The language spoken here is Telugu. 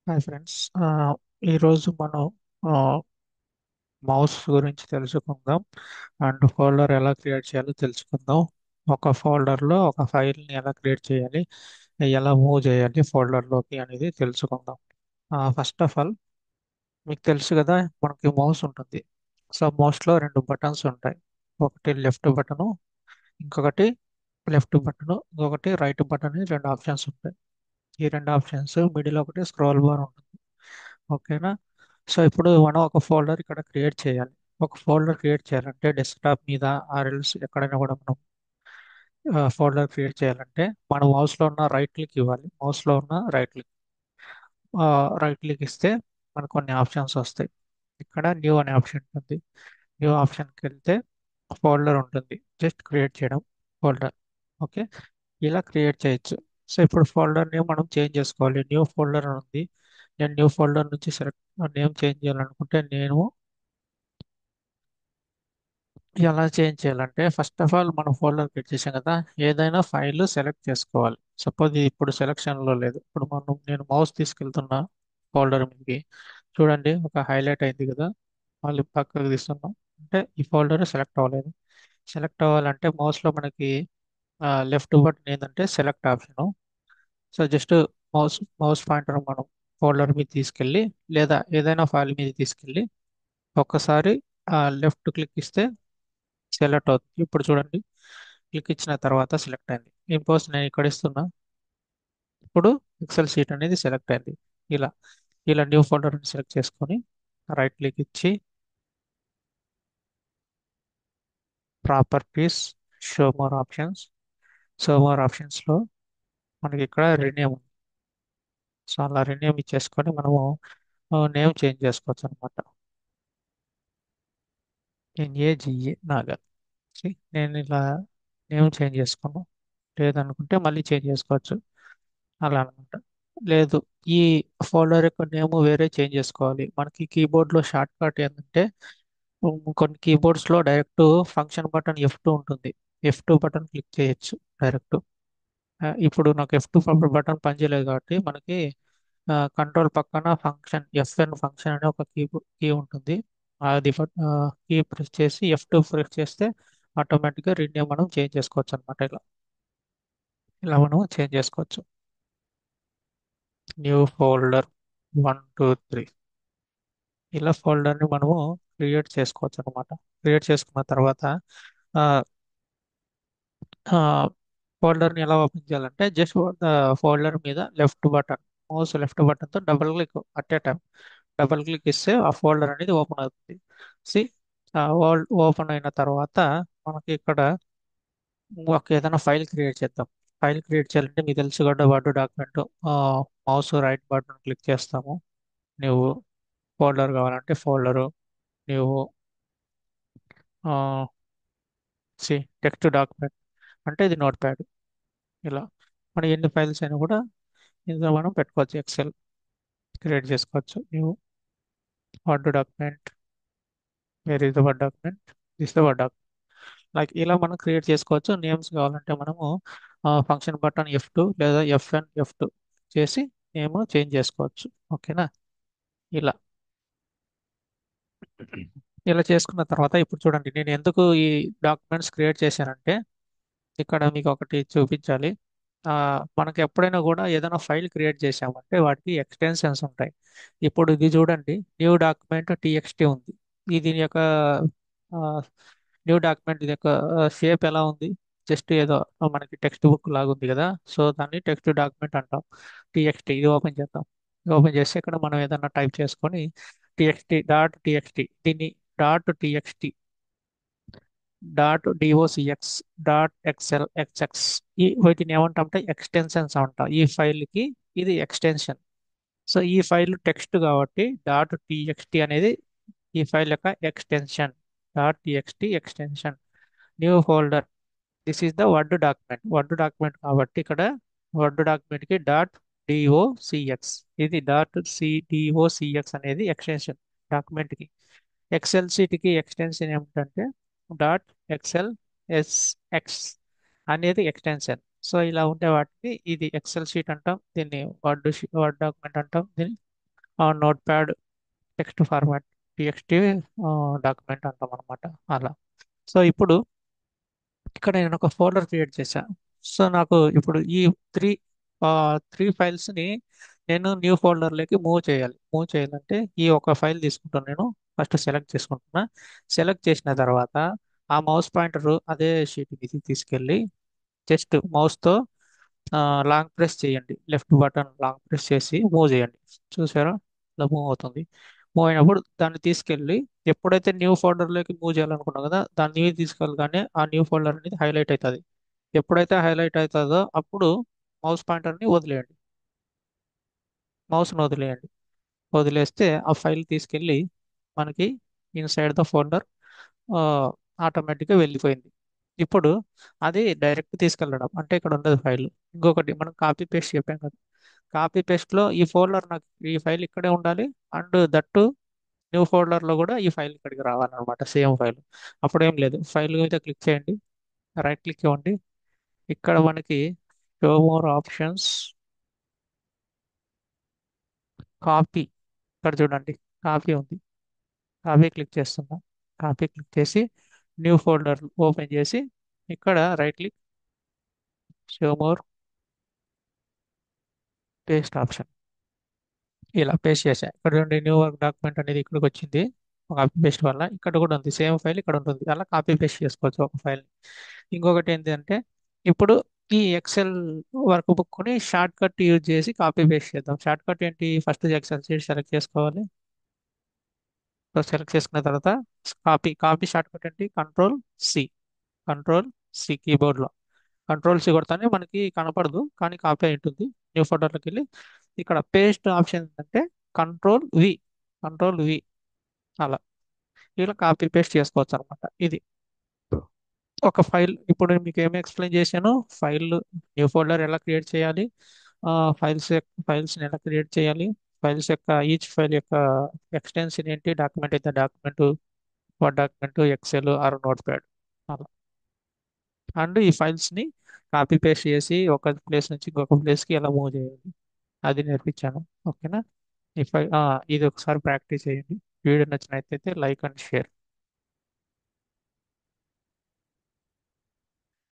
Hi friends. ఈరోజు మనం మౌస్ గురించి తెలుసుకుందాం అండ్ ఫోల్డర్ ఎలా క్రియేట్ చేయాలో తెలుసుకుందాం. ఒక ఫోల్డర్లో ఒక ఫైల్ని ఎలా క్రియేట్ చేయాలి, ఎలా మూవ్ చేయాలి ఫోల్డర్లోకి అనేది తెలుసుకుందాం. ఫస్ట్ ఆఫ్ ఆల్ మీకు తెలుసు కదా, మనకి మౌస్ ఉంటుంది. సో మౌస్లో రెండు బటన్స్ ఉంటాయి. ఒకటి లెఫ్ట్ బటను, ఇంకొకటి ఇంకొకటి రైట్ బటన్ అని రెండు ఆప్షన్స్ ఉంటాయి. ఈ రెండు ఆప్షన్స్ మిడిల్ ఒకటి స్క్రోల్ బార్ ఉంటుంది. ఓకేనా? సో ఇప్పుడు మనం ఒక ఫోల్డర్ ఇక్కడ క్రియేట్ చేయాలి. ఒక ఫోల్డర్ క్రియేట్ చేయాలంటే డెస్క్టాప్ మీద ఆర్ఎల్స్ ఎక్కడైనా కూడా మనం ఫోల్డర్ క్రియేట్ చేయాలంటే మన మౌస్లో ఉన్న రైట్ క్లిక్ ఇవ్వాలి. మౌస్లో ఉన్న రైట్ క్లిక్ ఇస్తే మనకు కొన్ని ఆప్షన్స్ వస్తాయి. ఇక్కడ న్యూ అనే ఆప్షన్ ఉంటుంది. న్యూ ఆప్షన్కి వెళ్తే ఫోల్డర్ ఉంటుంది. జస్ట్ క్రియేట్ చేయడం ఫోల్డర్. ఓకే, ఇలా క్రియేట్ చేయొచ్చు. సో ఇప్పుడు ఫోల్డర్ని మనం చేంజ్ చేసుకోవాలి. న్యూ ఫోల్డర్ అని ఉంది. నేను న్యూ ఫోల్డర్ నుంచి సెలెక్ట్ నేమ్ చేంజ్ చేయాలనుకుంటే నేను ఎలా చేంజ్ చేయాలంటే ఫస్ట్ ఆఫ్ ఆల్ మనం ఫోల్డర్ క్రియేట్ చేసాం కదా, ఏదైనా ఫైల్ సెలెక్ట్ చేసుకోవాలి. సపోజ్ ఇది ఇప్పుడు సెలక్షన్లో లేదు. ఇప్పుడు నేను మౌస్ తీసుకెళ్తున్నా ఫోల్డర్ మీదకి. చూడండి, ఒక హైలైట్ అయింది కదా. మళ్ళీ పక్కకు తీస్తున్నాం అంటే ఈ ఫోల్డర్ సెలెక్ట్ అవ్వలేదు. సెలెక్ట్ అవ్వాలంటే మౌస్లో మనకి లెఫ్ట్ బటన్ ఏంటంటే select option. So just mouse mouse pointer మనం ఫోల్డర్ మీద తీసుకెళ్ళి లేదా ఏదైనా ఫైల్ మీద తీసుకెళ్ళి ఒక్కసారి లెఫ్ట్ క్లిక్ ఇస్తే సెలెక్ట్ అవుతుంది. ఇప్పుడు చూడండి, క్లిక్ ఇచ్చిన తర్వాత సెలెక్ట్ అయింది. ఇంపోజ్ నేను ఇక్కడ ఇస్తున్నా. ఇప్పుడు ఎక్సెల్ షీట్ అనేది సెలెక్ట్ అయింది. ఇలా ఇలా న్యూ ఫోల్డర్ని సెలెక్ట్ చేసుకొని రైట్ క్లిక్ ఇచ్చి properties, show more options. Show more ఆప్షన్స్లో మనకి ఇక్కడ రీనేమ్ ఉంది. సో అలా రీనేమ్ ఇచ్చేసుకొని మనము నేమ్ చేంజ్ చేసుకోవచ్చు అనమాట. ఎన్ఏజిఏ నాగా. నేను ఇలా నేమ్ చేంజ్ చేసుకున్నాను. లేదనుకుంటే మళ్ళీ చేంజ్ చేసుకోవచ్చు. అలా అనమాట. లేదు, ఈ ఫోల్డర్ యొక్క నేమ్ వేరే చేంజ్ చేసుకోవాలి. మనకి కీబోర్డ్లో షార్ట్ కట్ ఏంటంటే కొన్ని కీబోర్డ్స్లో డైరెక్ట్ ఫంక్షన్ బటన్ F2 ఉంటుంది. F2 బటన్ క్లిక్ చేయొచ్చు డైరెక్ట్. ఇప్పుడు నాకు F2 బటన్ పనిచేయలేదు కాబట్టి మనకి కంట్రోల్ పక్కన ఫంక్షన్ FN ఫంక్షన్ అనే ఒక కీ ఉంటుంది. అది కీ ప్రెస్ చేసి F2 ప్రెస్ చేస్తే ఆటోమేటిక్గా రీనేమ్ మనం చేంజ్ చేసుకోవచ్చు అనమాట. ఇలా మనం చేంజ్ చేసుకోవచ్చు. న్యూ ఫోల్డర్ 1 2 3, ఇలా ఫోల్డర్ని మనము క్రియేట్ చేసుకోవచ్చు అనమాట. క్రియేట్ చేసుకున్న తర్వాత ఆ, ఆ, ఫోల్డర్ని ఎలా ఓపెన్ చేయాలంటే జస్ట్ ఫోల్డర్ మీద లెఫ్ట్ బటన్, మౌస్ లెఫ్ట్ బటన్తో double click at a time double click ఇస్తే ఆ ఫోల్డర్ అనేది ఓపెన్ అవుతుంది. సి ఓపెన్ అయిన తర్వాత మనకి ఇక్కడ ఒక ఏదైనా ఫైల్ క్రియేట్ చేద్దాం. ఫైల్ క్రియేట్ చేయాలంటే మీకు తెలుసు కదా, word document. Mouse right button click చేస్తాము. నువ్వు ఫోల్డర్ కావాలంటే ఫోల్డరు, నువ్వు సి టెక్స్ట్ డాక్యుమెంట్ అంటే ఇది నోట్ ప్యాడ్. ఇలా మనం ఎన్ని ఫైల్స్ అయినా కూడా ఇందులో మనం పెట్టుకోవచ్చు. ఎక్సెల్ క్రియేట్ చేసుకోవచ్చు. New word document, where is the word document, this the word document. Like ఇలా మనం క్రియేట్ చేసుకోవచ్చు. నేమ్స్ కావాలంటే మనము ఫంక్షన్ బటన్ F2 లేదా FN F2 చేసి నేమ్ చేంజ్ చేసుకోవచ్చు. ఓకేనా? ఇలా ఇలా చేసుకున్న తర్వాత ఇప్పుడు చూడండి, నేను ఎందుకు ఈ డాక్యుమెంట్స్ క్రియేట్ చేశానంటే ఇక్కడ మీకు ఒకటి చూపించాలి. ఆ, మనకి ఎప్పుడైనా కూడా ఏదైనా ఫైల్ క్రియేట్ చేసామంటే వాటికి ఎక్స్టెన్షన్స్ ఉంటాయి. ఇప్పుడు ఇది చూడండి, న్యూ డాక్యుమెంట్ TXT ఉంది. ఇది దీని యొక్క న్యూ డాక్యుమెంట్ ఇది యొక్క షేప్ ఎలా ఉంది? జస్ట్ ఏదో మనకి టెక్స్ట్ బుక్ లాగా ఉంది కదా. సో దాన్ని టెక్స్ట్ డాక్యుమెంట్ అంటాం. TXT ఇది ఓపెన్ చేద్దాం. ఓపెన్ చేస్తే ఇక్కడ మనం ఏదైనా టైప్ చేసుకొని TXT దీన్ని .txt .docx .xlxx వీటిని ఏమంటామంటే ఎక్స్టెన్షన్స్ అంటాం. ఈ ఫైల్కి ఇది ఎక్స్టెన్షన్. సో ఈ ఫైల్ టెక్స్ట్ కాబట్టి .txt అనేది ఈ ఫైల్ యొక్క extension. .txt extension. New folder, this is the word document కాబట్టి ఇక్కడ వర్డ్ డాక్యుమెంట్కి .docx, ఇది .docx అనేది ఎక్స్టెన్షన్ డాక్యుమెంట్కి. ఎక్సెల్ షీట్కి ఎక్స్టెన్షన్ ఏమిటంటే .xlsx అనేది ఎక్స్టెన్షన్. సో ఇలా ఉండే వాటిని ఇది ఎక్సెల్ షీట్ అంటాం, దీన్ని వర్డ్ డాక్యుమెంట్ అంటాం, దీన్ని note pad text format TXT document అంటాం అనమాట. అలా. సో ఇప్పుడు ఇక్కడ నేను ఒక ఫోల్డర్ క్రియేట్ చేశాను. సో నాకు ఇప్పుడు ఈ త్రీ త్రీ ఫైల్స్ని నేను న్యూ ఫోల్డర్లోకి మూవ్ చేయాలి. మూవ్ చేయాలంటే ఈ ఒక ఫైల్ తీసుకుంటాను నేను. ఫస్ట్ సెలెక్ట్ చేసుకుంటున్నా. సెలెక్ట్ చేసిన తర్వాత ఆ మౌస్ పాయింటర్ అదే షీట్ మీద తీసుకెళ్ళి జస్ట్ మౌస్తో లాంగ్ ప్రెస్ చేయండి. లెఫ్ట్ బటన్ లాంగ్ ప్రెస్ చేసి మూవ్ చేయండి. చూసారా? ఇలా మూవ్ అవుతుంది. మూవ్ అయినప్పుడు దాన్ని తీసుకెళ్ళి ఎప్పుడైతే న్యూ ఫోల్డర్లోకి మూవ్ చేయాలనుకున్నాం కదా, దాన్ని తీసుకెళ్ళగానే ఆ న్యూ ఫోల్డర్ అనేది హైలైట్ అవుతుంది. ఎప్పుడైతే హైలైట్ అవుతుందో అప్పుడు మౌస్ పాయింటర్ని వదిలేయండి. మౌస్ని వదిలేయండి. వదిలేస్తే ఆ ఫైల్ తీసుకెళ్ళి మనకి ఇన్సైడ్ ద ఫోల్డర్ ఆటోమేటిక్గా వెళ్ళిపోయింది. ఇప్పుడు అది డైరెక్ట్ తీసుకెళ్ళడం అంటే ఇక్కడ ఉండదు ఫైల్. ఇంకొకటి మనం కాపీ పేస్ట్ చెప్పాం కదా, కాపీ పేస్ట్లో ఈ ఫోల్డర్ నాకు ఈ ఫైల్ ఇక్కడే ఉండాలి. అండ్ దట్టు న్యూ ఫోల్డర్లో కూడా ఈ ఫైల్ ఇక్కడికి రావాలన్నమాట, సేమ్ ఫైల్. అప్పుడు ఏం లేదు, ఫైల్ మీద క్లిక్ చేయండి, రైట్ క్లిక్ ఇవ్వండి. ఇక్కడ మనకి షో మోర్ ఆప్షన్స్, కాపీ, ఇక్కడ చూడండి కాపీ ఉంది. కాపీ క్లిక్ చేస్తున్నాం. కాపీ క్లిక్ చేసి న్యూ ఫోల్డర్ ఓపెన్ చేసి ఇక్కడ right click, show more, paste option, ఇలా పేస్ట్ చేశా. ఇక్కడ నుండి న్యూ వర్క్ డాక్యుమెంట్ అనేది ఇక్కడికి వచ్చింది. కాపీ పేస్ట్ వల్ల ఇక్కడ కూడా ఉంది, సేమ్ ఫైల్ ఇక్కడ ఉంటుంది. అలా కాపీ పేస్ట్ చేసుకోవచ్చు ఒక ఫైల్. ఇంకొకటి ఏంటంటే ఇప్పుడు ఈ ఎక్సెల్ వర్క్ బుక్ని షార్ట్ కట్ యూజ్ చేసి కాపీ పేస్ట్ చేద్దాం. షార్ట్ కట్ ఏంటి? ఫస్ట్ ఎక్సెల్ షీట్ సెలెక్ట్ చేసుకోవాలి. సో సెలెక్ట్ చేసుకున్న తర్వాత కాపీ, కాపీ షార్ట్ కట్ ఏంటి? సి. కంట్రోల్ సి కీబోర్డ్లో. కంట్రోల్ సి కొడతానే మనకి కనపడదు కానీ కాపీ అయి ఉంటుంది. న్యూ ఫోల్డర్లోకి వెళ్ళి ఇక్కడ పేస్ట్ ఆప్షన్ ఏంటంటే కంట్రోల్ వి. Control V. అలా ఇలా కాపీ పేస్ట్ చేసుకోవచ్చు అనమాట. ఇది ఒక ఫైల్. ఇప్పుడు నేను మీకు ఏమి ఎక్స్ప్లెయిన్ చేశాను? ఫైల్ న్యూ ఫోల్డర్ ఎలా క్రియేట్ చేయాలి, ఫైల్స్ని ఎలా క్రియేట్ చేయాలి, ఫైల్స్ యొక్క ఈచ్ ఫైల్ యొక్క ఎక్స్టెన్షన్ ఏంటి, డాక్యుమెంట్ అయితే document, word document, Excel or notepad, అలా. అండ్ ఈ ఫైల్స్ని కాపీ పేస్ట్ చేసి ఒక ప్లేస్ నుంచి ఇంకొక ప్లేస్కి ఎలా మూవ్ చేయాలి అది నేర్పించాను. ఓకేనా? ఈ ఫై ఇది ఒకసారి ప్రాక్టీస్ చేయండి. వీడియో నచ్చినట్లయితే లైక్ అండ్ షేర్.